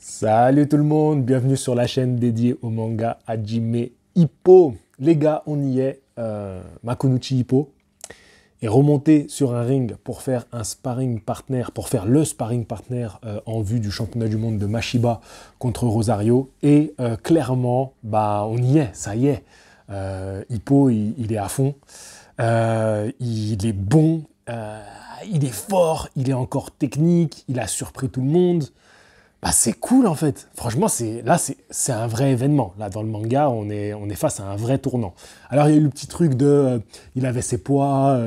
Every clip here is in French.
Salut tout le monde, bienvenue sur la chaîne dédiée au manga Hajime Ippo. Les gars, on y est, Makonuchi Ippo est remonté sur un ring pour faire un sparring partner, pour faire le sparring partner en vue du championnat du monde de Mashiba contre Rosario. Et clairement, on y est, ça y est. Ippo, il est à fond, il est bon, il est fort, il est encore technique, il a surpris tout le monde. C'est cool en fait. Franchement, c'est un vrai événement. Là, dans le manga, on est face à un vrai tournant. Alors, il y a eu le petit truc de, il avait ses poids.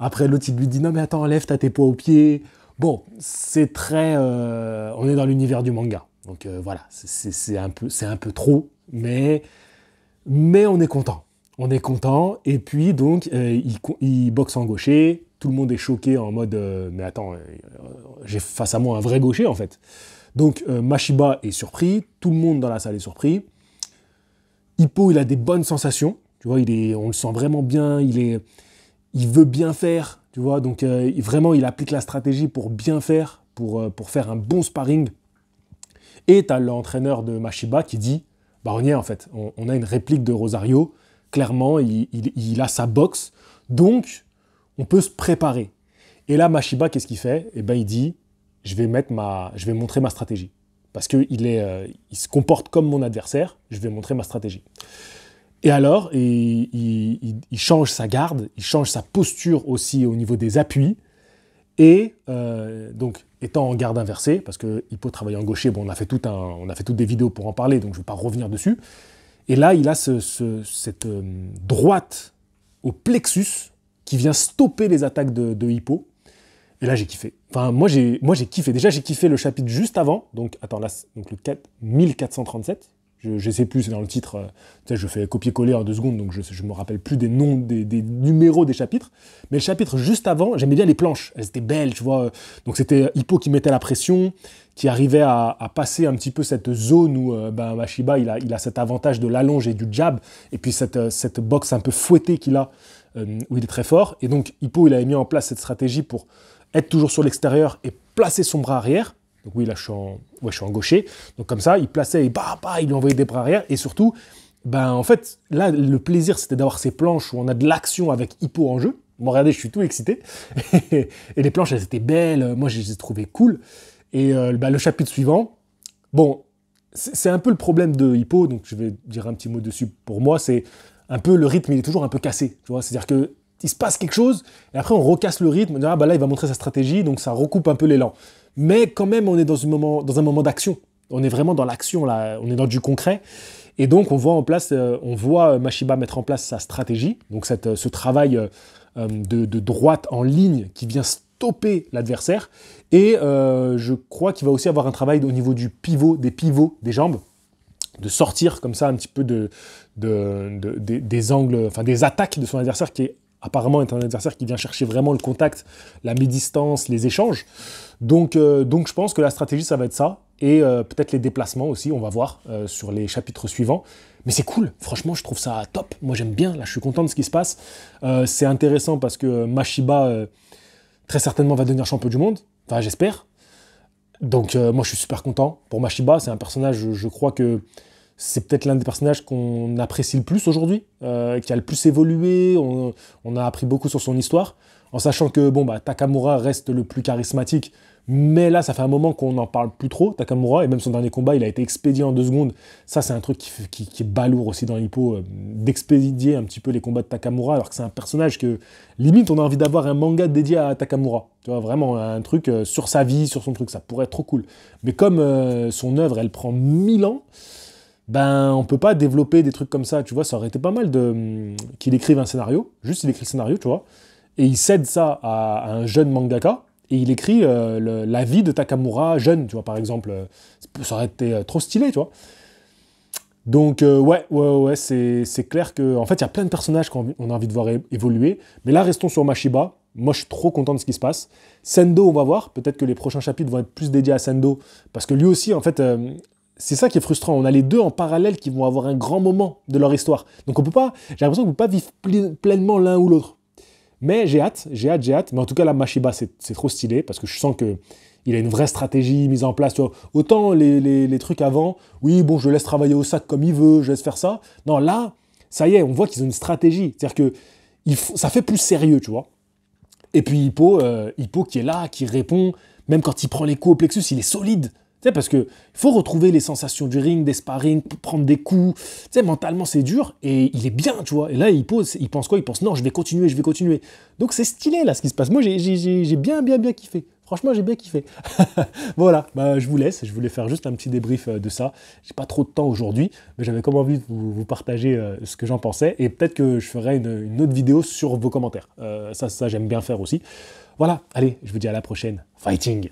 Après, l'autre, il lui dit, non mais attends, enlève, t'as tes poids aux pieds. Bon, c'est très, on est dans l'univers du manga. Donc voilà, c'est un peu trop, mais on est content. On est content. Et puis donc, il boxe en gaucher. Tout le monde est choqué en mode, mais attends, j'ai face à moi un vrai gaucher en fait. Donc Mashiba est surpris, tout le monde dans la salle est surpris. Ippo, il a des bonnes sensations, tu vois, on le sent vraiment bien, il veut bien faire, tu vois, donc vraiment il applique la stratégie pour bien faire, pour faire un bon sparring. Et tu as l'entraîneur de Mashiba qui dit, on y est en fait, on a une réplique de Rosario, clairement il a sa boxe, donc on peut se préparer. Et là Mashiba, qu'est-ce qu'il fait? Eh ben il dit, je vais montrer ma stratégie. Parce qu'il il se comporte comme mon adversaire, je vais montrer ma stratégie. Et alors, il change sa garde, il change sa posture aussi au niveau des appuis. Et donc, étant en garde inversée, parce que Ippo travaille en gaucher, on a fait toutes des vidéos pour en parler, donc je ne vais pas revenir dessus. Et là, il a cette droite au plexus qui vient stopper les attaques de Ippo. Et là, j'ai kiffé. Enfin, moi, j'ai kiffé. Déjà, j'ai kiffé le chapitre juste avant. Donc, attends, là, donc le 1437. Je ne sais plus, c'est dans le titre. Je fais copier-coller en 2 secondes, donc je ne me rappelle plus des noms, des numéros des chapitres. Mais le chapitre juste avant, j'aimais bien les planches. Elles étaient belles, tu vois. Donc, c'était Ippo qui mettait la pression, qui arrivait à passer un petit peu cette zone où Mashiba, il a cet avantage de l'allonge et du jab. Et puis, cette boxe un peu fouettée qu'il a, où il est très fort. Et donc, Ippo, il avait mis en place cette stratégie pour être toujours sur l'extérieur et placer son bras arrière. Donc oui, là, je suis en gaucher. Donc comme ça, il plaçait et il lui envoyait des bras arrière. Et surtout, en fait, là, le plaisir, c'était d'avoir ces planches où on a de l'action avec Ippo en jeu. Bon, regardez, je suis tout excité. Et les planches, elles étaient belles. Moi, je les ai trouvées cool. Et le chapitre suivant, c'est un peu le problème de Ippo. Donc je vais dire un petit mot dessus pour moi. C'est un peu le rythme, il est toujours un peu cassé. Tu vois, c'est-à-dire que il se passe quelque chose, et après on recasse le rythme, là il va montrer sa stratégie, donc ça recoupe un peu l'élan. Mais quand même, on est dans un moment d'action. On est vraiment dans l'action, là, on est dans du concret. Et donc on voit Mashiba mettre en place sa stratégie, donc ce travail de droite en ligne qui vient stopper l'adversaire. Et je crois qu'il va aussi avoir un travail au niveau des pivots des jambes, de sortir comme ça un petit peu des angles, enfin des attaques de son adversaire qui est apparemment est un adversaire qui vient chercher vraiment le contact, la mi-distance, les échanges. Donc je pense que la stratégie, ça va être ça. Et peut-être les déplacements aussi, on va voir sur les chapitres suivants. Mais c'est cool, franchement, je trouve ça top. Moi, j'aime bien, là, je suis content de ce qui se passe. C'est intéressant parce que Mashiba, très certainement, va devenir champion du monde. Enfin, j'espère. Donc, moi, je suis super content pour Mashiba. C'est un personnage, je crois que c'est peut-être l'un des personnages qu'on apprécie le plus aujourd'hui, qui a le plus évolué. On a appris beaucoup sur son histoire, en sachant que Takamura reste le plus charismatique. Mais là, ça fait un moment qu'on n'en parle plus trop, Takamura, et même son dernier combat, il a été expédié en 2 secondes. Ça, c'est un truc qui est balourd aussi dans Ippo, d'expédier un petit peu les combats de Takamura, alors que c'est un personnage que, limite, on a envie d'avoir un manga dédié à Takamura. Tu vois, vraiment un truc sur sa vie, sur son truc, ça pourrait être trop cool. Mais comme son œuvre, elle prend 1000 ans, on peut pas développer des trucs comme ça, tu vois, ça aurait été pas mal qu'il écrive un scénario, juste il écrit le scénario, tu vois, et il cède ça à un jeune mangaka, et il écrit la vie de Takamura jeune, tu vois, par exemple, ça aurait été trop stylé, tu vois. Donc, ouais, c'est clair que, en fait, il y a plein de personnages qu'on a envie de voir évoluer, mais là, restons sur Mashiba. Moi, je suis trop content de ce qui se passe. Sendo, on va voir, peut-être que les prochains chapitres vont être plus dédiés à Sendo, parce que lui aussi, en fait, c'est ça qui est frustrant. On a les deux en parallèle qui vont avoir un grand moment de leur histoire. Donc j'ai l'impression qu'on ne peut pas vivre pleinement l'un ou l'autre. Mais j'ai hâte. Mais en tout cas, là, Mashiba, c'est trop stylé parce que je sens que il a une vraie stratégie mise en place. Tu vois. Autant les trucs avant, oui, bon, je le laisse travailler au sac comme il veut, je laisse faire ça. Non, là, ça y est, on voit qu'ils ont une stratégie. C'est-à-dire que ça fait plus sérieux, tu vois. Et puis Hippo qui est là, qui répond, même quand il prend les coups au plexus, il est solide. Tu sais, parce qu'il faut retrouver les sensations du ring, des sparring, prendre des coups. Tu sais, mentalement, c'est dur et il est bien, tu vois. Et là, il pense quoi? Il pense non, je vais continuer. Donc, c'est stylé, là, ce qui se passe. Moi, j'ai bien kiffé. Franchement, j'ai bien kiffé. Voilà, bah, je vous laisse. Je voulais faire juste un petit débrief de ça. J'ai pas trop de temps aujourd'hui, mais j'avais comme envie de vous partager ce que j'en pensais. Et peut-être que je ferai une autre vidéo sur vos commentaires. Ça j'aime bien faire aussi. Voilà, allez, je vous dis à la prochaine. Fighting!